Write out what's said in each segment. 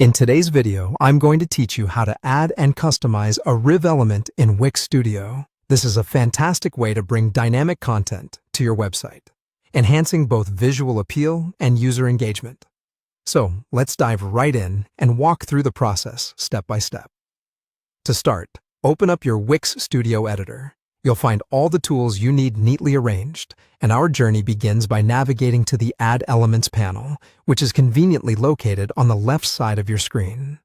In today's video, I'm going to teach you how to add and customize a Rive element in Wix Studio. This is a fantastic way to bring dynamic content to your website, enhancing both visual appeal and user engagement. So let's dive right in and walk through the process step by step. To start, open up your Wix Studio editor. You'll find all the tools you need neatly arranged, and our journey begins by navigating to the Add Elements panel, which is conveniently located on the left side of your screen.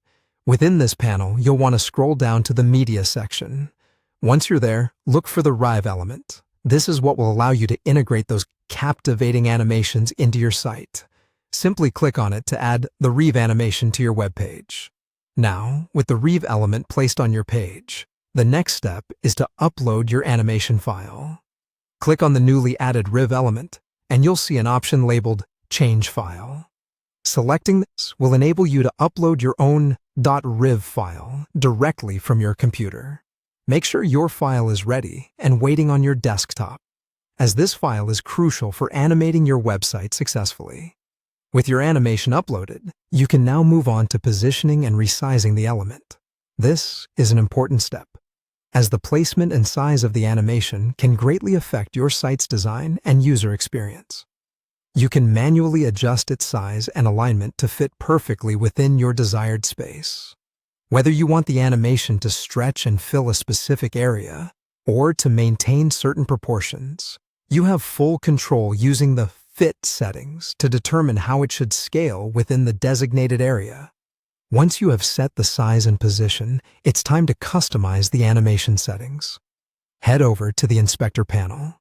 Within this panel, you'll want to scroll down to the Media section. Once you're there, look for the Rive element. This is what will allow you to integrate those captivating animations into your site. Simply click on it to add the Rive animation to your web page. Now, with the Rive element placed on your page, the next step is to upload your animation file. Click on the newly added Rive element, and you'll see an option labeled Change File. Selecting this will enable you to upload your own .riv file directly from your computer. Make sure your file is ready and waiting on your desktop, as this file is crucial for animating your website successfully. With your animation uploaded, you can now move on to positioning and resizing the element. This is an important step, as the placement and size of the animation can greatly affect your site's design and user experience. You can manually adjust its size and alignment to fit perfectly within your desired space. Whether you want the animation to stretch and fill a specific area, or to maintain certain proportions, you have full control using the Fit settings to determine how it should scale within the designated area. Once you have set the size and position, it's time to customize the animation settings. Head over to the Inspector panel.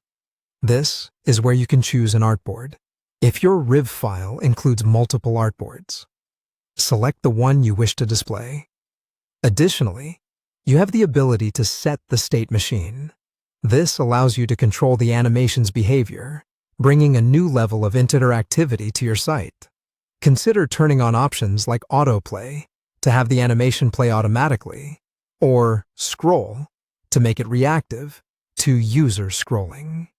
This is where you can choose an artboard. If your Rive file includes multiple artboards, select the one you wish to display. Additionally, you have the ability to set the state machine. This allows you to control the animation's behavior, bringing a new level of interactivity to your site. Consider turning on options like autoplay to have the animation play automatically, or scroll to make it reactive to user scrolling.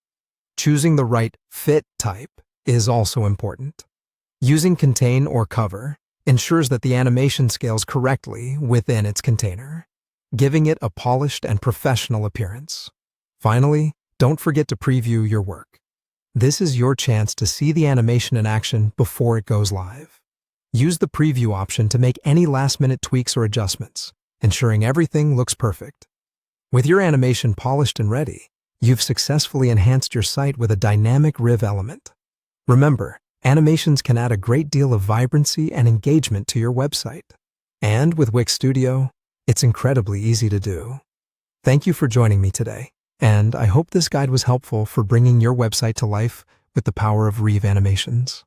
Choosing the right fit type is also important. Using contain or cover ensures that the animation scales correctly within its container, giving it a polished and professional appearance. Finally, don't forget to preview your work. This is your chance to see the animation in action before it goes live. Use the preview option to make any last-minute tweaks or adjustments, ensuring everything looks perfect. With your animation polished and ready, you've successfully enhanced your site with a dynamic Rive element. Remember, animations can add a great deal of vibrancy and engagement to your website. And with Wix Studio, it's incredibly easy to do. Thank you for joining me today, and I hope this guide was helpful for bringing your website to life with the power of Rive animations.